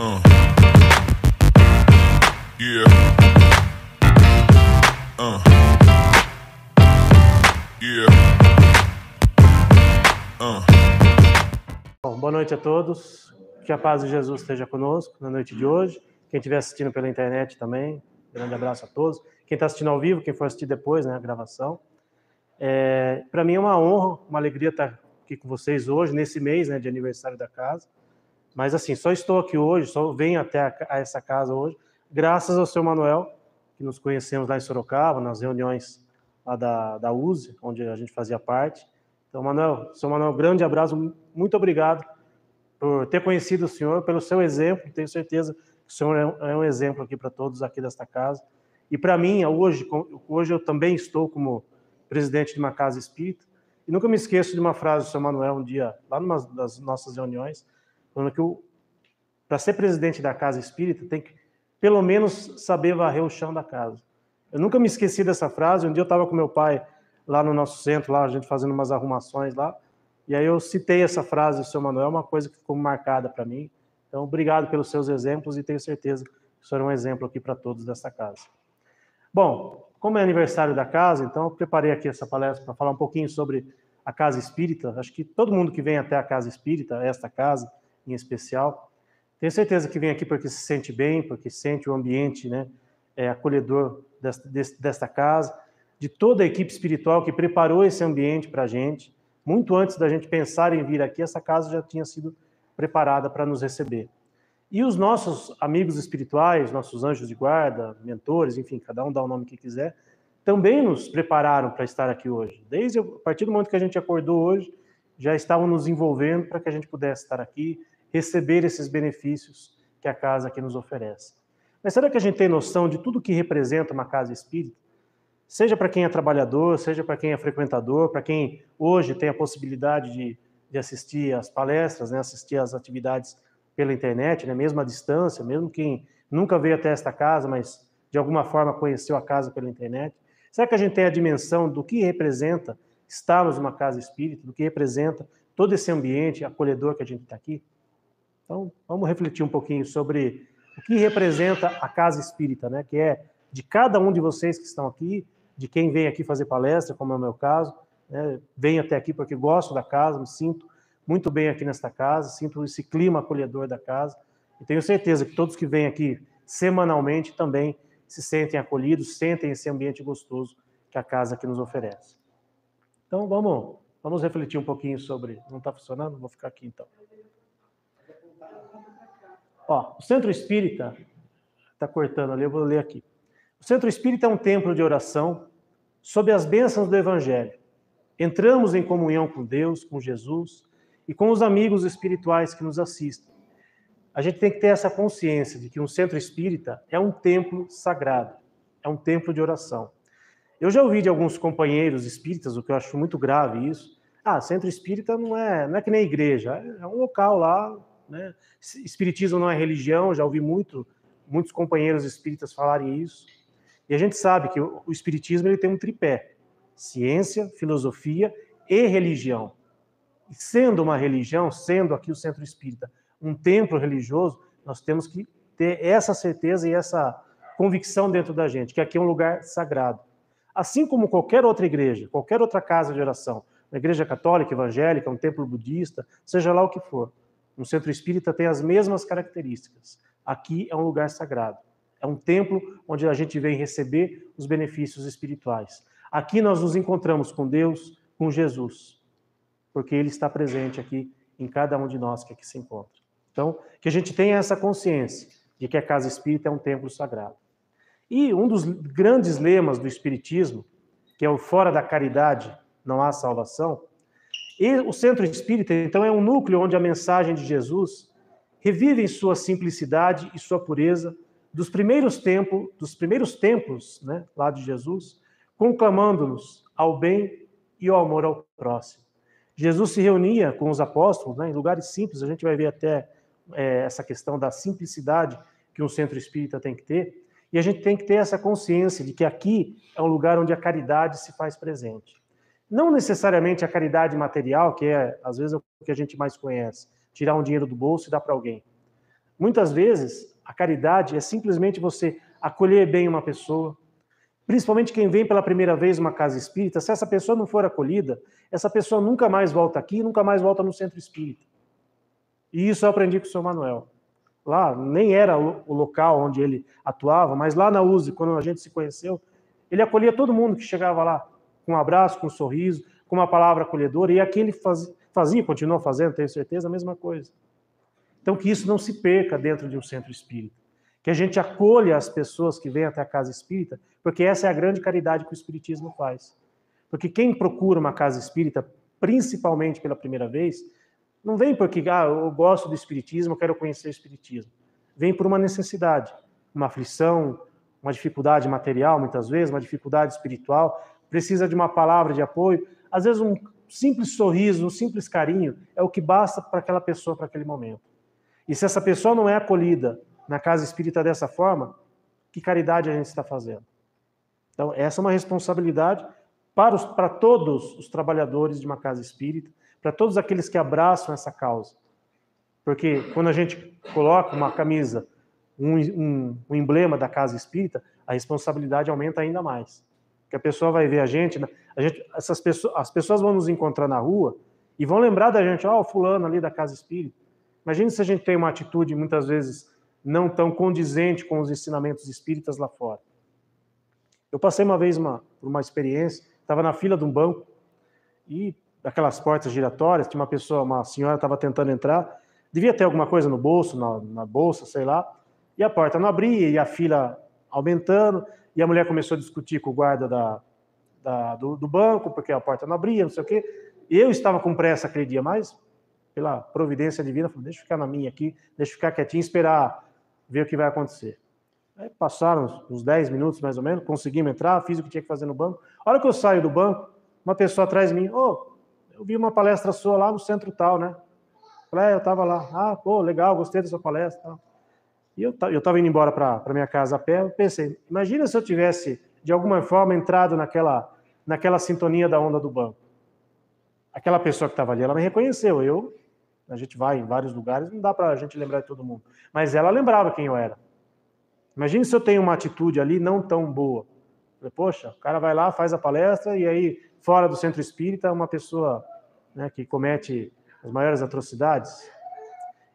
Yeah. Yeah. Bom, boa noite a todos. Que a paz de Jesus esteja conosco na noite de hoje. Quem estiver assistindo pela internet também, grande abraço a todos. Quem está assistindo ao vivo, quem for assistir depois, né, a gravação. Para mim é uma honra, uma alegria estar aqui com vocês hoje, nesse mês, né, de aniversário da casa. Mas assim, só estou aqui hoje, só venho até essa casa hoje, graças ao seu Manuel, que nos conhecemos lá em Sorocaba, nas reuniões lá da USE, onde a gente fazia parte. Então, seu Manuel, grande abraço, muito obrigado por ter conhecido o senhor, pelo seu exemplo, tenho certeza que o senhor é um exemplo aqui para todos aqui desta casa. E para mim, hoje eu também estou como presidente de uma casa espírita, e nunca me esqueço de uma frase do seu Manuel um dia, lá numa das nossas reuniões, falando que para ser presidente da casa espírita tem que, pelo menos, saber varrer o chão da casa. Eu nunca me esqueci dessa frase. Um dia eu estava com meu pai lá no nosso centro, lá a gente fazendo umas arrumações lá, e aí eu citei essa frase do seu Manuel, uma coisa que ficou marcada para mim. Então, obrigado pelos seus exemplos e tenho certeza que o senhor é um exemplo aqui para todos desta casa. Bom, como é aniversário da casa, então eu preparei aqui essa palestra para falar um pouquinho sobre a casa espírita. Acho que todo mundo que vem até a casa espírita, esta casa em especial, tenho certeza que vem aqui porque se sente bem, porque sente o ambiente, né, acolhedor desta casa, de toda a equipe espiritual que preparou esse ambiente para a gente. Muito antes da gente pensar em vir aqui, essa casa já tinha sido preparada para nos receber. E os nossos amigos espirituais, nossos anjos de guarda, mentores, enfim, cada um dá o nome que quiser, também nos prepararam para estar aqui hoje. Desde a partir do momento que a gente acordou hoje, já estavam nos envolvendo para que a gente pudesse estar aqui, receber esses benefícios que a casa aqui nos oferece. Mas será que a gente tem noção de tudo que representa uma casa espírita? Seja para quem é trabalhador, seja para quem é frequentador, para quem hoje tem a possibilidade de assistir às palestras, né, assistir às atividades pela internet, né, mesmo à distância, mesmo quem nunca veio até esta casa, mas de alguma forma conheceu a casa pela internet. Será que a gente tem a dimensão do que representa estarmos numa casa espírita, do que representa todo esse ambiente acolhedor que a gente está aqui? Então, vamos refletir um pouquinho sobre o que representa a casa espírita, né, que é de cada um de vocês que estão aqui, de quem vem aqui fazer palestra, como é o meu caso, né, venho até aqui porque gosto da casa, me sinto muito bem aqui nesta casa, sinto esse clima acolhedor da casa, e tenho certeza que todos que vêm aqui semanalmente também se sentem acolhidos, sentem esse ambiente gostoso que a casa aqui nos oferece. Então, vamos refletir um pouquinho sobre... Não está funcionando? Vou ficar aqui, então. Ó, o Centro Espírita... Está cortando ali, eu vou ler aqui. O Centro Espírita é um templo de oração sob as bênçãos do Evangelho. Entramos em comunhão com Deus, com Jesus e com os amigos espirituais que nos assistem. A gente tem que ter essa consciência de que um centro espírita é um templo sagrado, é um templo de oração. Eu já ouvi de alguns companheiros espíritas, o que eu acho muito grave isso, centro espírita não é que nem igreja, é um local lá, né? Espiritismo não é religião, já ouvi muitos companheiros espíritas falarem isso. E a gente sabe que o espiritismo ele tem um tripé: ciência, filosofia e religião. E sendo uma religião, sendo aqui o Centro Espírita um templo religioso, nós temos que ter essa certeza e essa convicção dentro da gente, que aqui é um lugar sagrado. Assim como qualquer outra igreja, qualquer outra casa de oração, uma igreja católica, evangélica, um templo budista, seja lá o que for, um Centro Espírita tem as mesmas características. Aqui é um lugar sagrado. É um templo onde a gente vem receber os benefícios espirituais. Aqui nós nos encontramos com Deus, com Jesus, porque Ele está presente aqui em cada um de nós que aqui se encontra. Então, que a gente tenha essa consciência de que a casa espírita é um templo sagrado. E um dos grandes lemas do espiritismo, que é o fora da caridade não há salvação, e o Centro Espírita, então, é um núcleo onde a mensagem de Jesus revive em sua simplicidade e sua pureza dos primeiros tempos, né, lá de Jesus, conclamando-nos ao bem e ao amor ao próximo. Jesus se reunia com os apóstolos, né, em lugares simples. A gente vai ver até essa questão da simplicidade que um centro espírita tem que ter, e a gente tem que ter essa consciência de que aqui é um lugar onde a caridade se faz presente. Não necessariamente a caridade material, que é, às vezes, o que a gente mais conhece, tirar um dinheiro do bolso e dar para alguém. Muitas vezes, a caridade é simplesmente você acolher bem uma pessoa, principalmente quem vem pela primeira vez numa casa espírita. Se essa pessoa não for acolhida, essa pessoa nunca mais volta aqui, nunca mais volta no centro espírita. E isso eu aprendi com o Sr. Manuel. Lá, nem era o local onde ele atuava, mas lá na USE, quando a gente se conheceu, ele acolhia todo mundo que chegava lá, com um abraço, com um sorriso, com uma palavra acolhedora, e aqui ele fazia, continua fazendo, tenho certeza, a mesma coisa. Então, que isso não se perca dentro de um centro espírita. Que a gente acolha as pessoas que vêm até a casa espírita, porque essa é a grande caridade que o espiritismo faz. Porque quem procura uma casa espírita, principalmente pela primeira vez, não vem porque eu gosto do espiritismo, eu quero conhecer o espiritismo. Vem por uma necessidade, uma aflição, uma dificuldade material, muitas vezes, uma dificuldade espiritual, precisa de uma palavra de apoio. Às vezes um simples sorriso, um simples carinho é o que basta para aquela pessoa, para aquele momento. E se essa pessoa não é acolhida na casa espírita dessa forma, que caridade a gente está fazendo? Então, essa é uma responsabilidade para todos os trabalhadores de uma casa espírita, para todos aqueles que abraçam essa causa. Porque quando a gente coloca uma camisa, um emblema da casa espírita, a responsabilidade aumenta ainda mais. Porque a pessoa vai ver as pessoas vão nos encontrar na rua e vão lembrar da gente, o fulano ali da casa espírita. Imagine se a gente tem uma atitude, muitas vezes, não tão condizente com os ensinamentos espíritas lá fora. Eu passei uma vez por uma experiência, estava na fila de um banco, e daquelas portas giratórias, tinha uma senhora estava tentando entrar, devia ter alguma coisa no bolso, na bolsa, sei lá, e a porta não abria, e a fila aumentando, e a mulher começou a discutir com o guarda do banco, porque a porta não abria, não sei o quê. Eu estava com pressa aquele dia, mas pela providência divina, falei, deixa eu ficar na minha aqui, deixa eu ficar quietinho e esperar ver o que vai acontecer. Aí passaram uns 10 minutos, mais ou menos, conseguimos entrar, fiz o que tinha que fazer no banco. A hora que eu saio do banco, uma pessoa atrás de mim, eu vi uma palestra sua lá no centro tal, né? Falei, eu estava lá. Legal, gostei da sua palestra. E eu estava indo embora para minha casa a pé, eu pensei, imagina se eu tivesse, de alguma forma, entrado naquela sintonia da onda do banco. Aquela pessoa que estava ali, ela me reconheceu. A gente vai em vários lugares, não dá para a gente lembrar de todo mundo. Mas ela lembrava quem eu era. Imagine se eu tenho uma atitude ali não tão boa. Falei, poxa, o cara vai lá, faz a palestra, e aí, fora do centro espírita, uma pessoa, né, que comete as maiores atrocidades.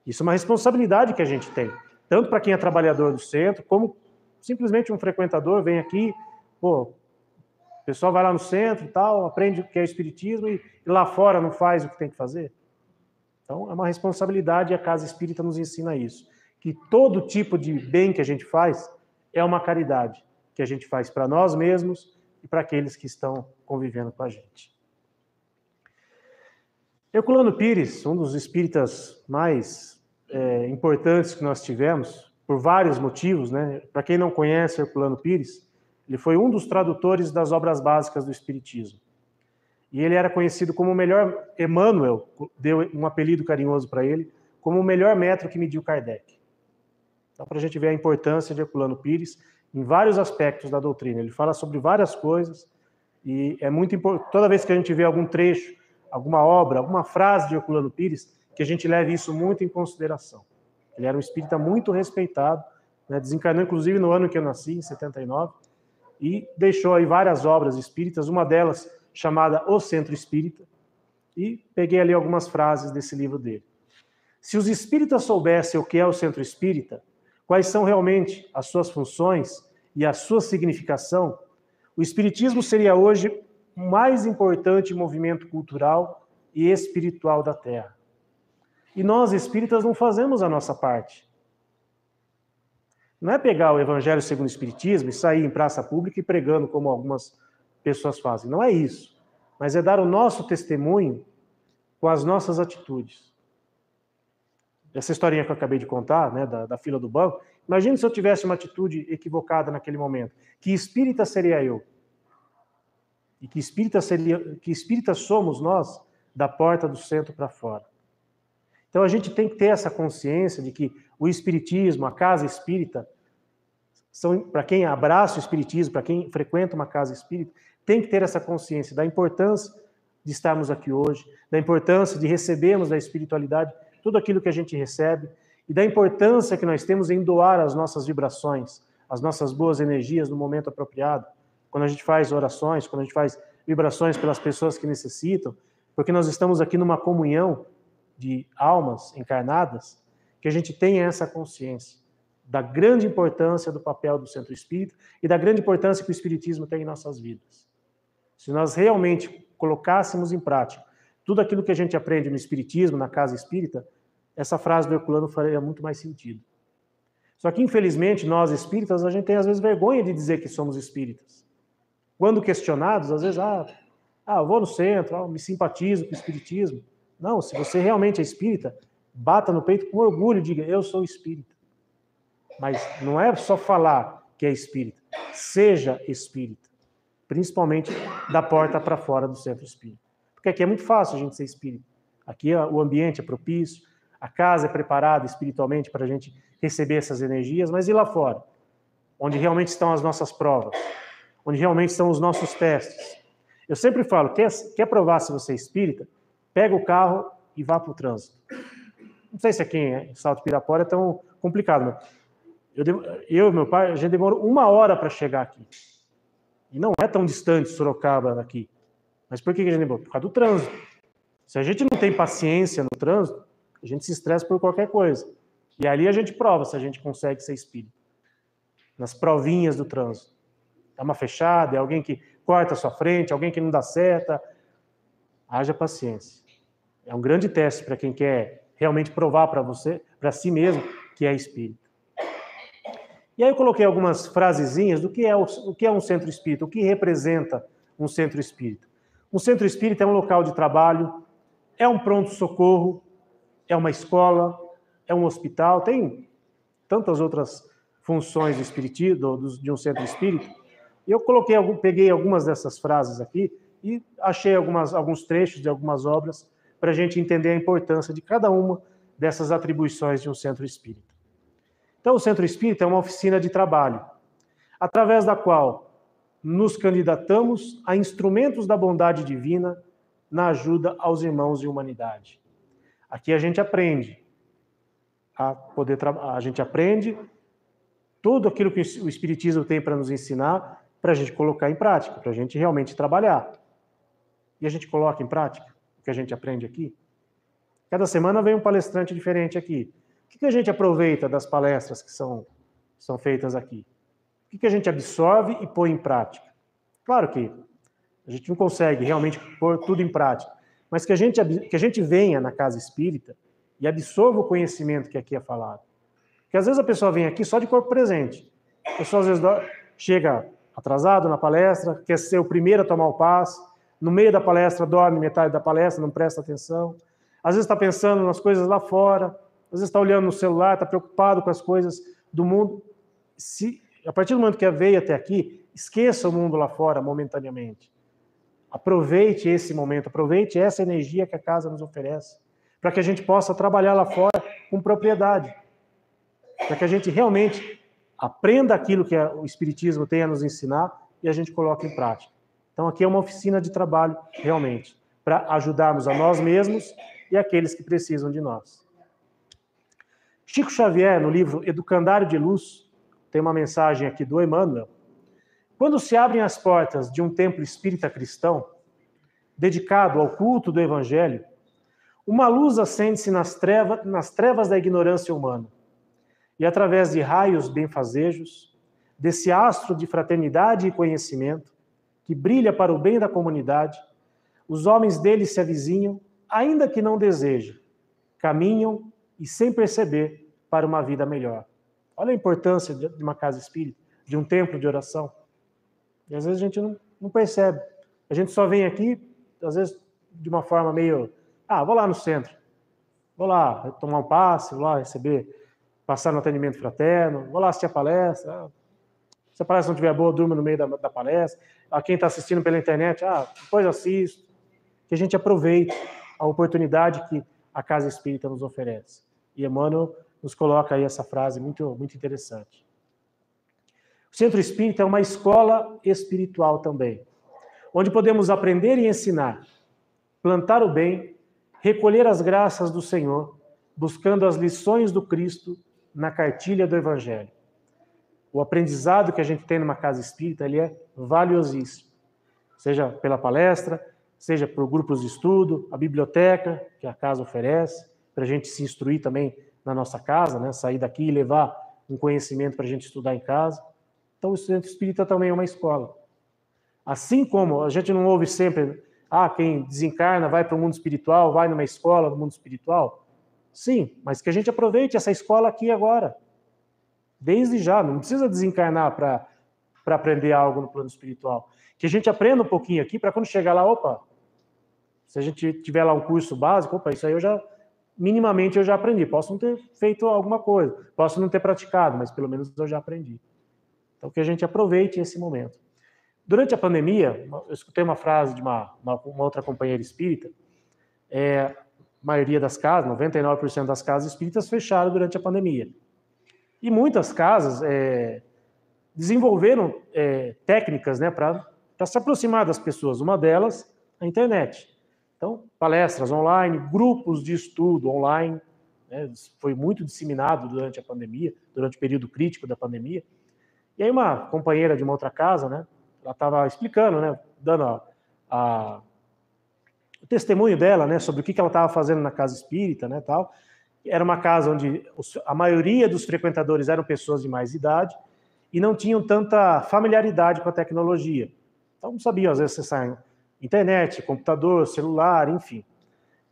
Isso é uma responsabilidade que a gente tem. Tanto para quem é trabalhador do centro, como simplesmente um frequentador vem aqui, o pessoal vai lá no centro e tal, aprende o que é o espiritismo e lá fora não faz o que tem que fazer. Então, é uma responsabilidade e a casa espírita nos ensina isso. Que todo tipo de bem que a gente faz é uma caridade que a gente faz para nós mesmos e para aqueles que estão convivendo com a gente. Herculano Pires, um dos espíritas mais importantes que nós tivemos, por vários motivos, né? Para quem não conhece Herculano Pires, ele foi um dos tradutores das obras básicas do espiritismo. E ele era conhecido como o melhor, Emmanuel deu um apelido carinhoso para ele, como o melhor metro que mediu Kardec. Então, para a gente ver a importância de Herculano Pires em vários aspectos da doutrina. Ele fala sobre várias coisas e é muito importante, toda vez que a gente vê algum trecho, alguma obra, alguma frase de Herculano Pires, que a gente leve isso muito em consideração. Ele era um espírita muito respeitado, né, desencarnou inclusive no ano que eu nasci, em 79, e deixou aí várias obras espíritas, uma delas chamada O Centro Espírita, e peguei ali algumas frases desse livro dele. Se os espíritas soubessem o que é o Centro Espírita, quais são realmente as suas funções e a sua significação, o espiritismo seria hoje o mais importante movimento cultural e espiritual da Terra. E nós, espíritas, não fazemos a nossa parte. Não é pegar o Evangelho segundo o Espiritismo e sair em praça pública e pregando como algumas pessoas fazem. Não é isso. Mas é dar o nosso testemunho com as nossas atitudes. Essa historinha que eu acabei de contar, né, da fila do banco, imagine se eu tivesse uma atitude equivocada naquele momento. Que espírita seria eu? E que espírita somos nós da porta do centro para fora? Então a gente tem que ter essa consciência de que o espiritismo, a casa espírita, para quem abraça o espiritismo, para quem frequenta uma casa espírita, tem que ter essa consciência da importância de estarmos aqui hoje, da importância de recebermos da espiritualidade tudo aquilo que a gente recebe e da importância que nós temos em doar as nossas vibrações, as nossas boas energias no momento apropriado, quando a gente faz orações, quando a gente faz vibrações pelas pessoas que necessitam, porque nós estamos aqui numa comunhão de almas encarnadas, que a gente tenha essa consciência da grande importância do papel do Centro Espírita e da grande importância que o Espiritismo tem em nossas vidas. Se nós realmente colocássemos em prática tudo aquilo que a gente aprende no Espiritismo, na Casa Espírita, essa frase do Herculano faria muito mais sentido. Só que, infelizmente, nós espíritas, a gente tem às vezes vergonha de dizer que somos espíritas. Quando questionados, às vezes, eu vou no centro, me simpatizo com o Espiritismo. Não, se você realmente é espírita, bata no peito com orgulho e diga, eu sou espírita. Mas não é só falar que é espírita, seja espírita. Principalmente da porta para fora do centro espírita. Porque aqui é muito fácil a gente ser espírita. Aqui o ambiente é propício, a casa é preparada espiritualmente para a gente receber essas energias, mas e lá fora? Onde realmente estão as nossas provas? Onde realmente estão os nossos testes? Eu sempre falo, quer provar se você é espírita? Pega o carro e vá para o trânsito. Não sei se aqui em Salto Pirapora é tão complicado, mas eu e meu pai, a gente demorou 1 hora para chegar aqui. E não é tão distante Sorocaba daqui. Mas por que a gente demorou? Por causa do trânsito. Se a gente não tem paciência no trânsito, a gente se estressa por qualquer coisa. E ali a gente prova se a gente consegue ser espírita. Nas provinhas do trânsito. É uma fechada, é alguém que corta a sua frente, alguém que não dá seta. Haja paciência. É um grande teste para quem quer realmente provar para você, para si mesmo, que é espírita. E aí eu coloquei algumas frasezinhas do que é um centro espírita, o que representa um centro espírita. Um centro espírita é um local de trabalho, é um pronto-socorro, é uma escola, é um hospital, tem tantas outras funções do espiritismo, de um centro espírita. E eu peguei algumas dessas frases aqui e achei alguns trechos de algumas obras para a gente entender a importância de cada uma dessas atribuições de um centro espírita. Então, o Centro Espírita é uma oficina de trabalho, através da qual nos candidatamos a instrumentos da bondade divina na ajuda aos irmãos de humanidade. Aqui a gente aprende a gente aprende tudo aquilo que o Espiritismo tem para nos ensinar, para a gente colocar em prática, para a gente realmente trabalhar. E a gente coloca em prática o que a gente aprende aqui. Cada semana vem um palestrante diferente aqui. O que a gente aproveita das palestras que são feitas aqui? O que a gente absorve e põe em prática? Claro que a gente não consegue realmente pôr tudo em prática, mas que a gente venha na casa espírita e absorva o conhecimento que aqui é falado. Porque às vezes a pessoa vem aqui só de corpo presente. A pessoa às vezes chega atrasado na palestra, quer ser o primeiro a tomar o passe, no meio da palestra dorme metade da palestra, não presta atenção. Às vezes está pensando nas coisas lá fora, às vezes está olhando no celular, está preocupado com as coisas do mundo. A partir do momento que veio até aqui, esqueça o mundo lá fora momentaneamente. Aproveite esse momento, aproveite essa energia que a casa nos oferece, para que a gente possa trabalhar lá fora com propriedade, para que a gente realmente aprenda aquilo que o Espiritismo tem a nos ensinar e a gente coloque em prática. Então aqui é uma oficina de trabalho, realmente, para ajudarmos a nós mesmos e aqueles que precisam de nós. Chico Xavier, no livro Educandário de Luz, tem uma mensagem aqui do Emmanuel. Quando se abrem as portas de um templo espírita cristão, dedicado ao culto do Evangelho, uma luz acende-se nas trevas da ignorância humana. E através de raios benfazejos, desse astro de fraternidade e conhecimento, que brilha para o bem da comunidade, os homens dele se avizinham, ainda que não desejem, caminham e sem perceber para uma vida melhor. Olha a importância de uma casa espírita, de um templo de oração. E às vezes a gente não percebe. A gente só vem aqui, às vezes, de uma forma meio... vou lá no centro. Vou lá tomar um passe, vou lá passar no atendimento fraterno, vou lá assistir a palestra. Se a palestra não estiver boa, durma no meio da palestra. Quem está assistindo pela internet, depois assisto. Que a gente aproveite a oportunidade que a Casa Espírita nos oferece. E Emmanuel nos coloca aí essa frase muito, muito interessante. O Centro Espírita é uma escola espiritual também, onde podemos aprender e ensinar, plantar o bem, recolher as graças do Senhor, buscando as lições do Cristo na cartilha do Evangelho. O aprendizado que a gente tem numa casa espírita, ele é valiosíssimo. Seja pela palestra, seja por grupos de estudo, a biblioteca que a casa oferece, para a gente se instruir também na nossa casa, né? Sair daqui e levar um conhecimento para a gente estudar em casa. Então, o estudante espírita também é uma escola. Assim como a gente não ouve sempre, quem desencarna vai para o mundo espiritual, vai numa escola no mundo espiritual. Sim, mas que a gente aproveite essa escola aqui agora. Desde já, não precisa desencarnar para aprender algo no plano espiritual. Que a gente aprenda um pouquinho aqui para quando chegar lá, se a gente tiver lá um curso básico, isso aí minimamente eu já aprendi. Posso não ter feito alguma coisa, posso não ter praticado, mas pelo menos eu já aprendi. Então que a gente aproveite esse momento. Durante a pandemia, eu escutei uma frase de uma outra companheira espírita, a maioria das casas, 99% das casas espíritas fecharam durante a pandemia. E muitas casas desenvolveram técnicas, né, para se aproximar das pessoas. Uma delas, a internet. Então, palestras online, grupos de estudo online, né, foi muito disseminado durante a pandemia, durante o período crítico da pandemia. E aí uma companheira de uma outra casa, né, ela estava explicando, né, dando o testemunho dela, né, sobre o que ela estava fazendo na casa espírita, né, tal. Era uma casa onde a maioria dos frequentadores eram pessoas de mais idade e não tinham tanta familiaridade com a tecnologia. Então não sabiam, às vezes, acessar internet, computador, celular, enfim.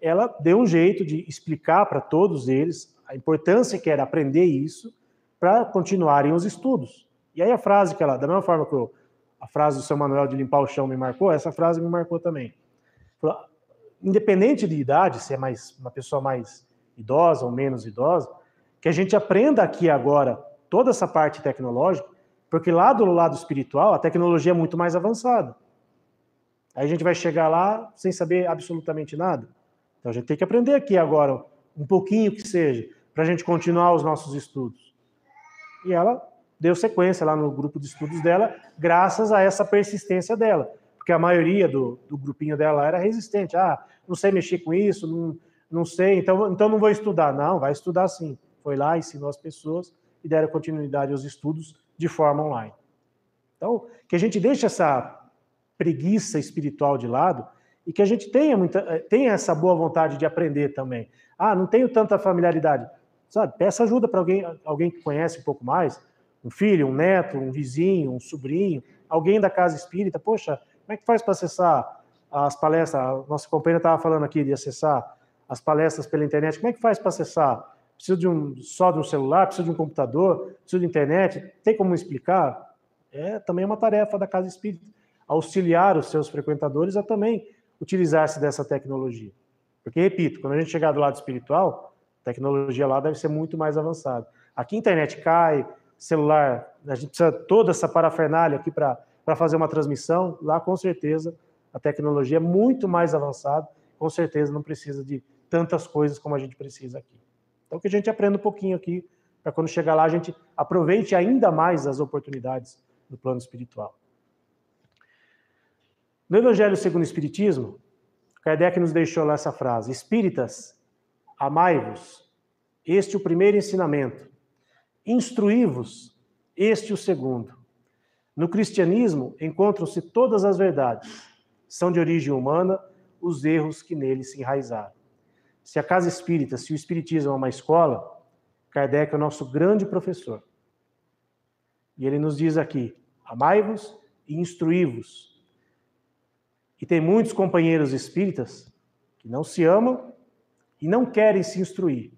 Ela deu um jeito de explicar para todos eles a importância que era aprender isso para continuarem os estudos. E aí a frase que ela, da mesma forma que a frase do seu Manuel de limpar o chão me marcou, essa frase me marcou também. Falou, independente de idade, se é uma pessoa mais idosa ou menos idosa, que a gente aprenda aqui agora toda essa parte tecnológica, porque lá do lado espiritual a tecnologia é muito mais avançada. Aí a gente vai chegar lá sem saber absolutamente nada. Então a gente tem que aprender aqui agora, um pouquinho que seja, para a gente continuar os nossos estudos. E ela deu sequência lá no grupo de estudos dela, graças a essa persistência dela. Porque a maioria do grupinho dela era resistente. Não sei mexer com isso, não sei, então não vou estudar. Não, vai estudar sim. Foi lá, ensinou as pessoas e deram continuidade aos estudos de forma online. Então, que a gente deixe essa preguiça espiritual de lado e que a gente tenha essa boa vontade de aprender também. Não tenho tanta familiaridade. Sabe, peça ajuda para alguém que conhece um pouco mais, um filho, um neto, um vizinho, um sobrinho, alguém da casa espírita. Poxa, como é que faz para acessar as palestras? A nossa companheira estava falando aqui de acessar as palestras pela internet. Como é que faz para acessar? Precisa só de um celular? Precisa de um computador? Precisa de internet? Tem como explicar? É também uma tarefa da casa espírita. Auxiliar os seus frequentadores a também utilizar-se dessa tecnologia. Porque, repito, quando a gente chegar do lado espiritual, a tecnologia lá deve ser muito mais avançada. Aqui a internet cai, celular, a gente precisa toda essa parafernália aqui para fazer uma transmissão. Lá, com certeza, a tecnologia é muito mais avançada. Com certeza não precisa de tantas coisas como a gente precisa aqui. Então, que a gente aprenda um pouquinho aqui, para quando chegar lá a gente aproveite ainda mais as oportunidades do plano espiritual. No Evangelho segundo o Espiritismo, Kardec nos deixou lá essa frase: Espíritas, amai-vos, este o primeiro ensinamento. Instruí-vos, este o segundo. No cristianismo encontram-se todas as verdades. São de origem humana os erros que nele se enraizaram. Se a casa espírita, se o espiritismo é uma escola, Kardec é o nosso grande professor. E ele nos diz aqui: amai-vos e instruí-vos. E tem muitos companheiros espíritas que não se amam e não querem se instruir.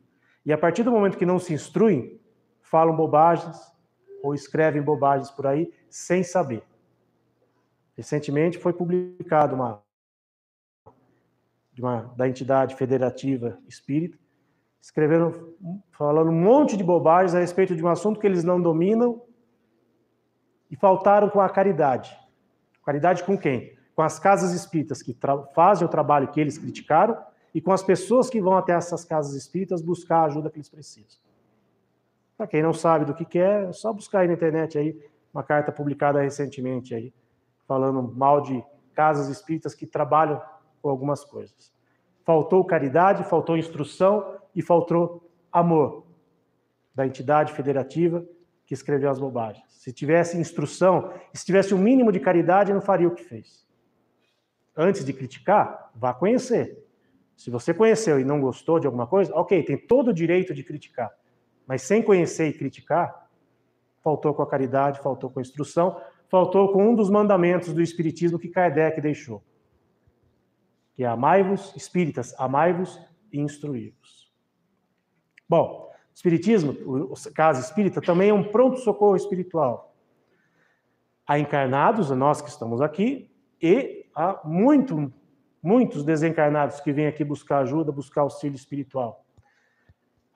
E a partir do momento que não se instruem, falam bobagens ou escrevem bobagens por aí sem saber. Recentemente foi publicado da entidade federativa espírita, falando um monte de bobagens a respeito de um assunto que eles não dominam e faltaram com a caridade. Caridade com quem? Com as casas espíritas que fazem o trabalho que eles criticaram e com as pessoas que vão até essas casas espíritas buscar a ajuda que eles precisam. Para quem não sabe do que quer, é só buscar aí na internet aí uma carta publicada recentemente aí, falando mal de casas espíritas que trabalham com algumas coisas. Faltou caridade, faltou instrução e faltou amor da entidade federativa que escreveu as bobagens. Se tivesse instrução, se tivesse um mínimo de caridade, não faria o que fez. Antes de criticar, vá conhecer. Se você conheceu e não gostou de alguma coisa, ok, tem todo o direito de criticar. Mas sem conhecer e criticar, faltou com a caridade, faltou com a instrução, faltou com um dos mandamentos do Espiritismo que Kardec deixou. Que é amai-vos, espíritas, amai-vos e instruí-vos. Bom, o Espiritismo, o Casa Espírita, também é um pronto-socorro espiritual. Há encarnados, nós que estamos aqui, e há muitos desencarnados que vêm aqui buscar ajuda, buscar auxílio espiritual.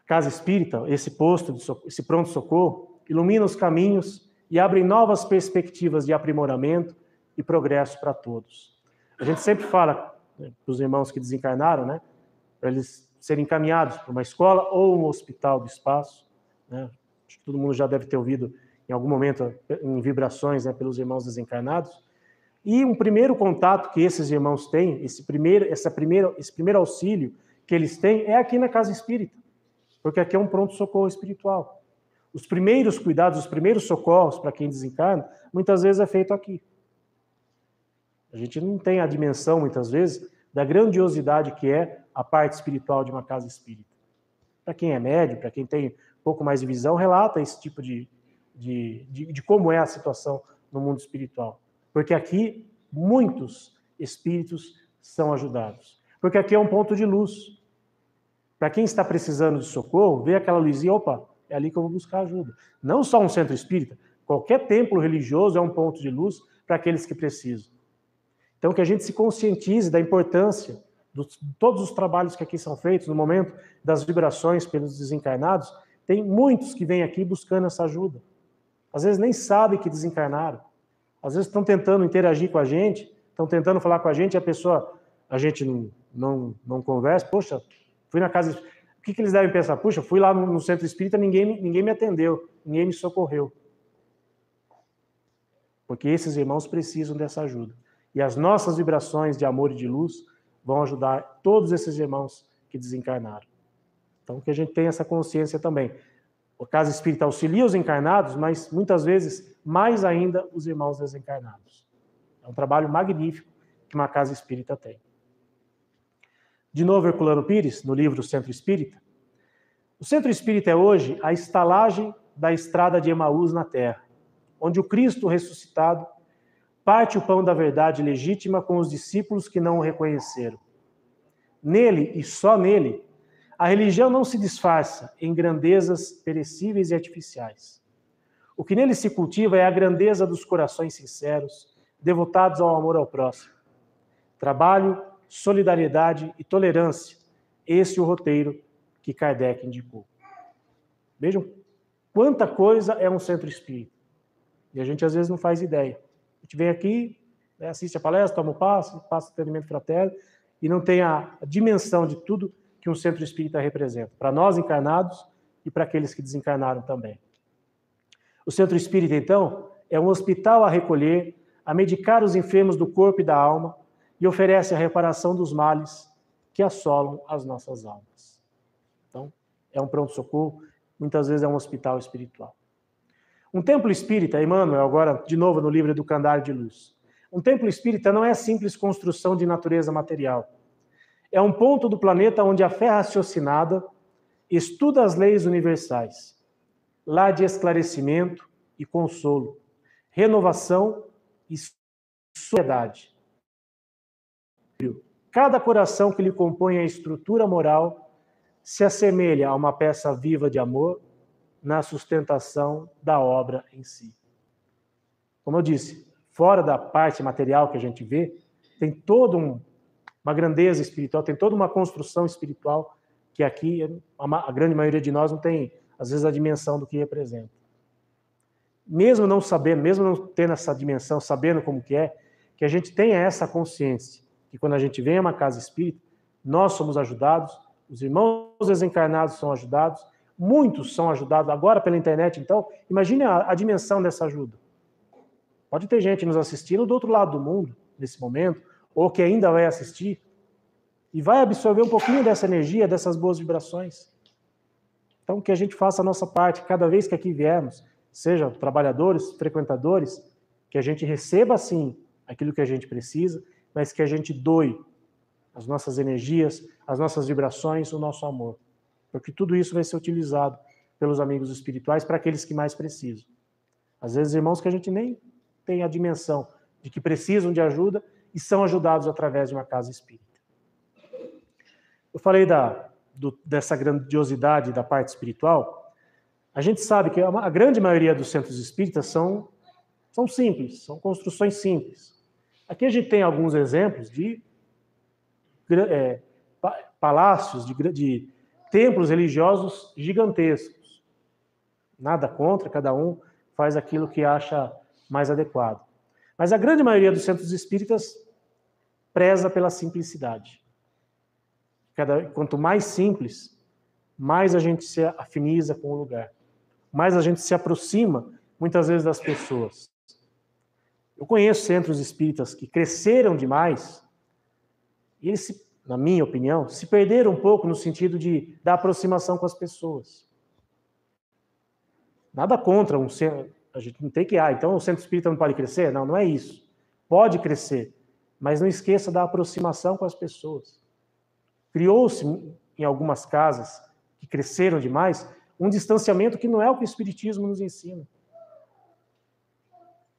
A Casa Espírita, esse posto, esse pronto-socorro, ilumina os caminhos e abre novas perspectivas de aprimoramento e progresso para todos. A gente sempre fala para os irmãos que desencarnaram, né, para eles serem encaminhados para uma escola ou um hospital do espaço. Né? Acho que todo mundo já deve ter ouvido em algum momento em vibrações, né, pelos irmãos desencarnados. E um primeiro contato que esses irmãos têm, esse primeiro auxílio que eles têm é aqui na Casa Espírita, porque aqui é um pronto-socorro espiritual. Os primeiros cuidados, os primeiros socorros para quem desencarna, muitas vezes é feito aqui. A gente não tem a dimensão, muitas vezes, da grandiosidade que é a parte espiritual de uma casa espírita. Para quem é médio, para quem tem um pouco mais de visão, relata esse tipo de como é a situação no mundo espiritual. Porque aqui muitos espíritos são ajudados. Porque aqui é um ponto de luz. Para quem está precisando de socorro, vê aquela luzinha, opa, é ali que eu vou buscar ajuda. Não só um centro espírita, qualquer templo religioso é um ponto de luz para aqueles que precisam. Então, que a gente se conscientize da importância de todos os trabalhos que aqui são feitos no momento das vibrações pelos desencarnados. Tem muitos que vêm aqui buscando essa ajuda. Às vezes nem sabem que desencarnaram. Às vezes estão tentando interagir com a gente, estão tentando falar com a gente, a gente não conversa. Poxa, fui na casa... O que eles devem pensar? Puxa, fui lá no centro espírita, ninguém me atendeu, ninguém me socorreu. Porque esses irmãos precisam dessa ajuda. E as nossas vibrações de amor e de luz vão ajudar todos esses irmãos que desencarnaram. Então, que a gente tenha essa consciência também. A Casa Espírita auxilia os encarnados, mas muitas vezes, mais ainda, os irmãos desencarnados. É um trabalho magnífico que uma Casa Espírita tem. De novo, Herculano Pires, no livro Centro Espírita. O Centro Espírita é hoje a estalagem da estrada de Emaús na Terra, onde o Cristo ressuscitado parte o pão da verdade legítima com os discípulos que não o reconheceram. Nele, e só nele, a religião não se disfarça em grandezas perecíveis e artificiais. O que nele se cultiva é a grandeza dos corações sinceros, devotados ao amor ao próximo. Trabalho, solidariedade e tolerância. Esse é o roteiro que Kardec indicou. Vejam quanta coisa é um centro espírita. E a gente às vezes não faz ideia. A gente vem aqui, assiste a palestra, toma o passe, passa o atendimento fraterno e não tem a dimensão de tudo que um centro espírita representa, para nós encarnados e para aqueles que desencarnaram também. O centro espírita, então, é um hospital a recolher, a medicar os enfermos do corpo e da alma e oferece a reparação dos males que assolam as nossas almas. Então, é um pronto-socorro, muitas vezes é um hospital espiritual. Um templo espírita, Emmanuel, agora de novo no livro Educandário de Luz. Um templo espírita não é simples construção de natureza material. É um ponto do planeta onde a fé raciocinada estuda as leis universais, lá de esclarecimento e consolo, renovação e sociedade. Cada coração que lhe compõe a estrutura moral se assemelha a uma peça viva de amor na sustentação da obra em si. Como eu disse, fora da parte material que a gente vê, tem toda uma grandeza espiritual, tem toda uma construção espiritual que aqui a grande maioria de nós não tem, às vezes, a dimensão do que representa. Mesmo não sabendo, mesmo não tendo essa dimensão, sabendo como que a gente tenha essa consciência, que quando a gente vem a uma casa espírita, nós somos ajudados, os irmãos desencarnados são ajudados, muitos são ajudados agora pela internet, então, imagine a dimensão dessa ajuda. Pode ter gente nos assistindo do outro lado do mundo, nesse momento, ou que ainda vai assistir. e vai absorver um pouquinho dessa energia, dessas boas vibrações. Então, que a gente faça a nossa parte, cada vez que aqui viermos, seja trabalhadores, frequentadores, que a gente receba, sim, aquilo que a gente precisa, mas que a gente doe as nossas energias, as nossas vibrações, o nosso amor. Porque tudo isso vai ser utilizado pelos amigos espirituais para aqueles que mais precisam. Às vezes, irmãos que a gente nem tem a dimensão de que precisam de ajuda e são ajudados através de uma casa espírita. Eu falei dessa grandiosidade da parte espiritual. A gente sabe que a grande maioria dos centros espíritas são simples, são construções simples. Aqui a gente tem alguns exemplos de palácios, de templos religiosos gigantescos. Nada contra, cada um faz aquilo que acha mais adequado. Mas a grande maioria dos centros espíritas preza pela simplicidade. Quanto mais simples, mais a gente se afiniza com o lugar. Mais a gente se aproxima, muitas vezes, das pessoas. Eu conheço centros espíritas que cresceram demais e eles, na minha opinião, se perderam um pouco no sentido da aproximação com as pessoas. Nada contra um centro. A gente não tem que... então o centro espírita não pode crescer? Não, não é isso. Pode crescer, mas não esqueça da aproximação com as pessoas. Criou-se, em algumas casas que cresceram demais, um distanciamento que não é o que o Espiritismo nos ensina.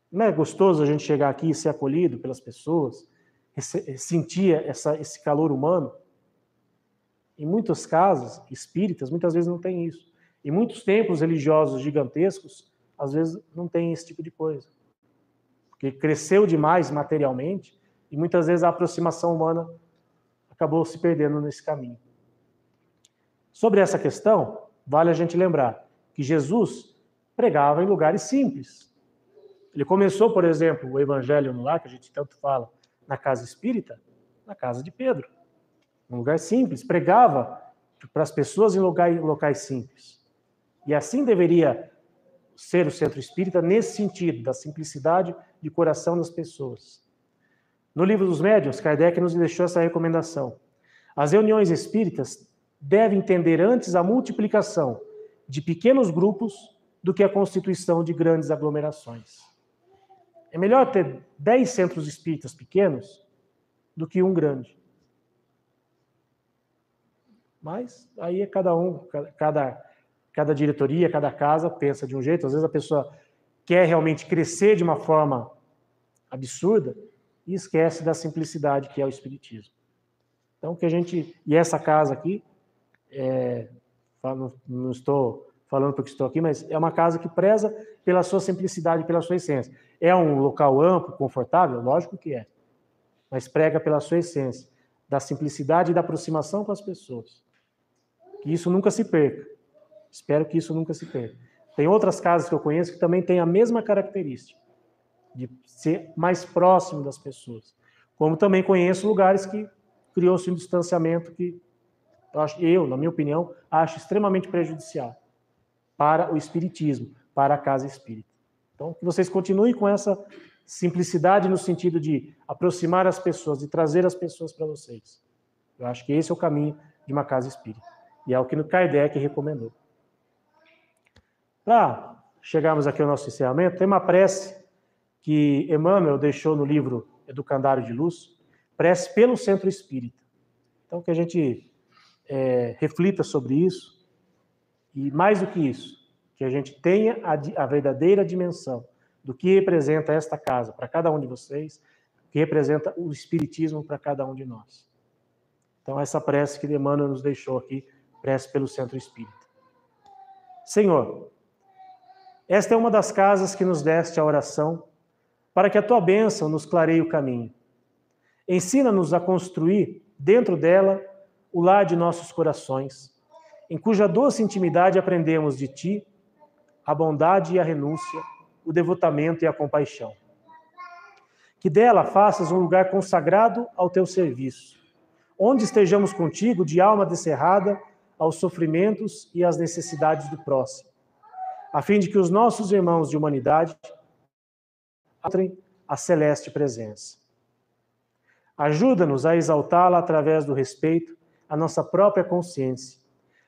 Não é gostoso a gente chegar aqui e ser acolhido pelas pessoas, sentir esse calor humano? Em muitas casas espíritas, muitas vezes não tem isso. Em muitos templos religiosos gigantescos, às vezes não tem esse tipo de coisa. Porque cresceu demais materialmente e muitas vezes a aproximação humana acabou se perdendo nesse caminho. Sobre essa questão, vale a gente lembrar que Jesus pregava em lugares simples. Ele começou, por exemplo, o Evangelho no Lar, que a gente tanto fala, na casa espírita, na casa de Pedro. Um lugar simples, pregava para as pessoas em locais simples. E assim deveria ser o centro espírita nesse sentido, da simplicidade de coração das pessoas. No Livro dos Médiuns, Kardec nos deixou essa recomendação. As reuniões espíritas devem entender antes a multiplicação de pequenos grupos do que a constituição de grandes aglomerações. É melhor ter 10 centros espíritas pequenos do que um grande. Mas aí é cada um, cada diretoria, cada casa pensa de um jeito. Às vezes a pessoa quer realmente crescer de uma forma absurda e esquece da simplicidade que é o Espiritismo. Então, e essa casa aqui, não estou falando porque estou aqui, mas é uma casa que preza pela sua simplicidade, pela sua essência. É um local amplo, confortável? Lógico que é. Mas prega pela sua essência, da simplicidade e da aproximação com as pessoas. Que isso nunca se perca. Espero que isso nunca se perca. Tem outras casas que eu conheço que também têm a mesma característica, de ser mais próximo das pessoas. Como também conheço lugares que criou-se um distanciamento que eu, na minha opinião, acho extremamente prejudicial para o espiritismo, para a casa espírita. Então, que vocês continuem com essa simplicidade no sentido de aproximar as pessoas, de trazer as pessoas para vocês. Eu acho que esse é o caminho de uma casa espírita. E é o que Kardec recomendou. Para chegarmos aqui ao nosso encerramento, tem uma prece que Emmanuel deixou no livro Educandário de Luz, prece pelo Centro Espírita. Então, que a gente reflita sobre isso e, mais do que isso, que a gente tenha a verdadeira dimensão do que representa esta casa para cada um de vocês, que representa o Espiritismo para cada um de nós. Então, essa prece que Emmanuel nos deixou aqui, prece pelo Centro Espírita. Senhor, esta é uma das casas que nos deste a oração, para que a tua bênção nos clareie o caminho. Ensina-nos a construir, dentro dela, o lar de nossos corações, em cuja doce intimidade aprendemos de ti a bondade e a renúncia, o devotamento e a compaixão. Que dela faças um lugar consagrado ao teu serviço, onde estejamos contigo de alma descerrada aos sofrimentos e às necessidades do próximo, a fim de que os nossos irmãos de humanidade encontrem a celeste presença. Ajuda-nos a exaltá-la através do respeito à nossa própria consciência,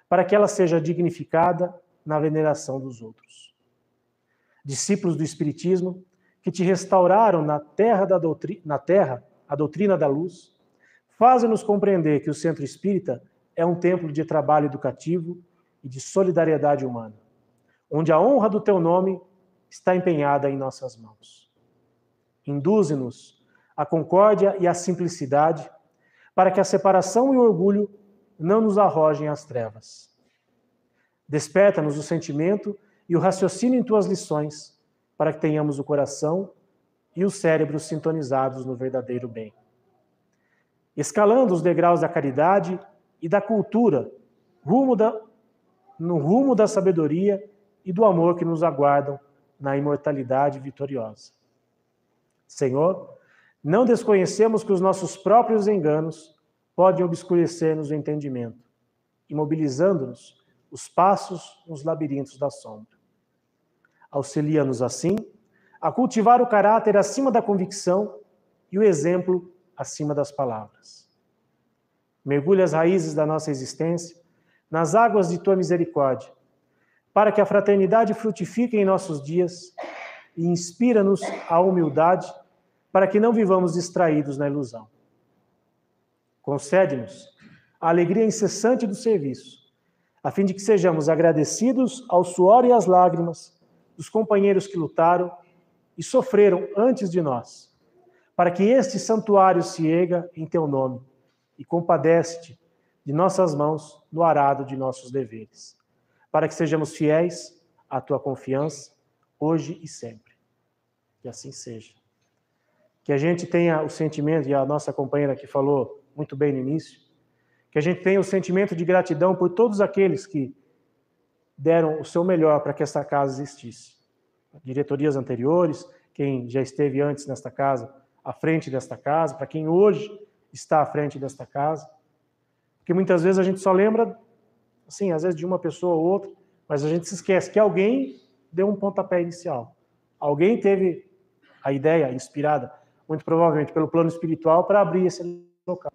para que ela seja dignificada na veneração dos outros. Discípulos do Espiritismo, que te restauraram na terra a doutrina da luz, fazem-nos compreender que o Centro Espírita é um templo de trabalho educativo e de solidariedade humana, onde a honra do teu nome está empenhada em nossas mãos. Induze-nos à concórdia e à simplicidade, para que a separação e o orgulho não nos arrojem às trevas. Desperta-nos o sentimento e o raciocínio em tuas lições, para que tenhamos o coração e os cérebros sintonizados no verdadeiro bem. Escalando os degraus da caridade e da cultura, no rumo da sabedoria e do amor que nos aguardam na imortalidade vitoriosa. Senhor, não desconhecemos que os nossos próprios enganos podem obscurecer-nos o entendimento, imobilizando-nos os passos nos labirintos da sombra. Auxilia-nos, assim, a cultivar o caráter acima da convicção e o exemplo acima das palavras. Mergulha as raízes da nossa existência nas águas de tua misericórdia, para que a fraternidade frutifique em nossos dias e inspira-nos a humildade para que não vivamos distraídos na ilusão. Concede-nos a alegria incessante do serviço, a fim de que sejamos agradecidos ao suor e às lágrimas dos companheiros que lutaram e sofreram antes de nós, para que este santuário se erga em teu nome e compadece-te de nossas mãos no arado de nossos deveres, para que sejamos fiéis à tua confiança, hoje e sempre. Que assim seja. Que a gente tenha o sentimento, e a nossa companheira que falou muito bem no início, que a gente tenha o sentimento de gratidão por todos aqueles que deram o seu melhor para que essa casa existisse. Diretorias anteriores, quem já esteve antes nesta casa, à frente desta casa, para quem hoje está à frente desta casa. Porque muitas vezes a gente só lembra, assim, às vezes de uma pessoa ou outra, mas a gente se esquece que alguém deu um pontapé inicial. Alguém teve a ideia inspirada, muito provavelmente pelo plano espiritual, para abrir esse local.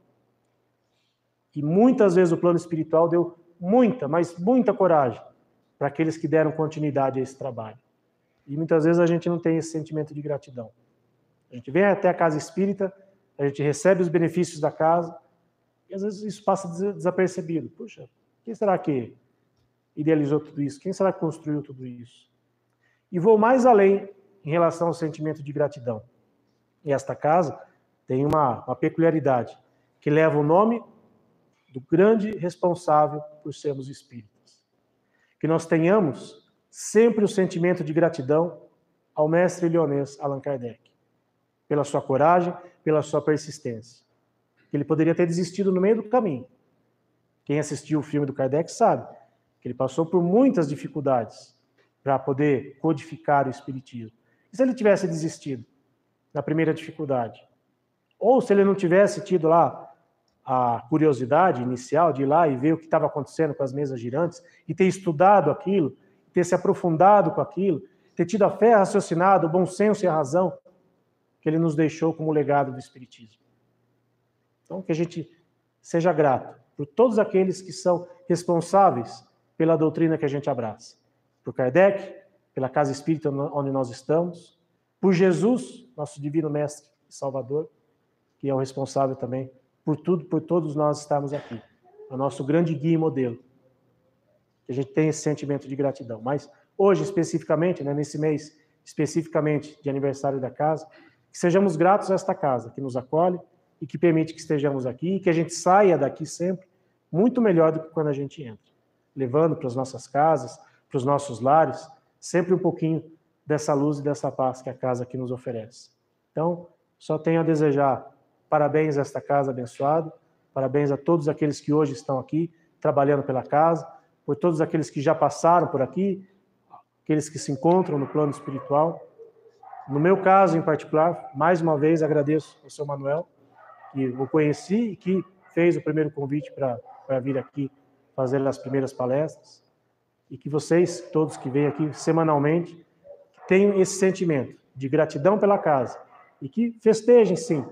E muitas vezes o plano espiritual deu muita, mas muita coragem para aqueles que deram continuidade a esse trabalho. E muitas vezes a gente não tem esse sentimento de gratidão. A gente vem até a casa espírita, a gente recebe os benefícios da casa, e às vezes isso passa desapercebido. Puxa, quem será que idealizou tudo isso? Quem será que construiu tudo isso? E vou mais além em relação ao sentimento de gratidão. E esta casa tem uma peculiaridade, que leva o nome do grande responsável por sermos espíritas. Que nós tenhamos sempre o sentimento de gratidão ao mestre leonês Allan Kardec, pela sua coragem, pela sua persistência. Ele poderia ter desistido no meio do caminho. Quem assistiu o filme do Kardec sabe que ele passou por muitas dificuldades para poder codificar o espiritismo. E se ele tivesse desistido na primeira dificuldade? Ou se ele não tivesse tido lá a curiosidade inicial de ir lá e ver o que estava acontecendo com as mesas girantes e ter estudado aquilo, ter se aprofundado com aquilo, ter tido a fé raciocinada, o bom senso e a razão que ele nos deixou como legado do espiritismo. Então, que a gente seja grato por todos aqueles que são responsáveis pela doutrina que a gente abraça. Por Kardec, pela casa espírita onde nós estamos, por Jesus, nosso divino mestre e salvador, que é o responsável também por tudo, por todos nós estarmos aqui. É o nosso grande guia e modelo. Que a gente tem esse sentimento de gratidão. Mas hoje, especificamente, né, nesse mês, especificamente de aniversário da casa, que sejamos gratos a esta casa, que nos acolhe e que permite que estejamos aqui e que a gente saia daqui sempre muito melhor do que quando a gente entra. Levando para as nossas casas, para os nossos lares, sempre um pouquinho dessa luz e dessa paz que a casa aqui nos oferece. Então, só tenho a desejar parabéns a esta casa abençoada, parabéns a todos aqueles que hoje estão aqui trabalhando pela casa, por todos aqueles que já passaram por aqui, aqueles que se encontram no plano espiritual. No meu caso, em particular, mais uma vez agradeço ao seu Manuel, que eu conheci e que fez o primeiro convite para vir aqui fazer as primeiras palestras, e que vocês, todos que vêm aqui semanalmente, tenham esse sentimento de gratidão pela casa, e que festejem, sim,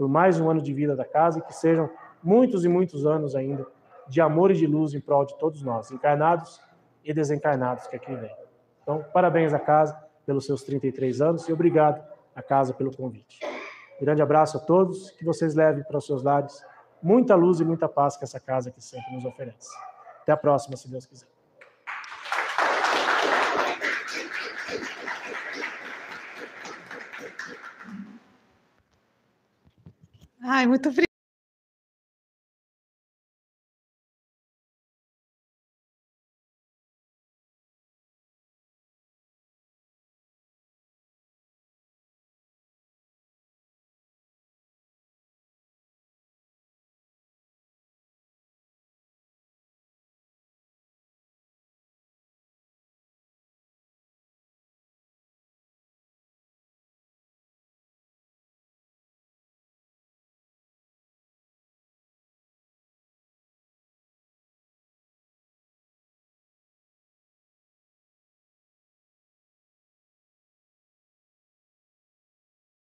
por mais um ano de vida da casa e que sejam muitos e muitos anos ainda de amor e de luz em prol de todos nós, encarnados e desencarnados que aqui vem. Então, parabéns à casa pelos seus 33 anos e obrigado à casa pelo convite. Grande abraço a todos, que vocês levem para os seus lares muita luz e muita paz que essa casa aqui sempre nos oferece. Até a próxima, se Deus quiser. Ai, muito obrigada.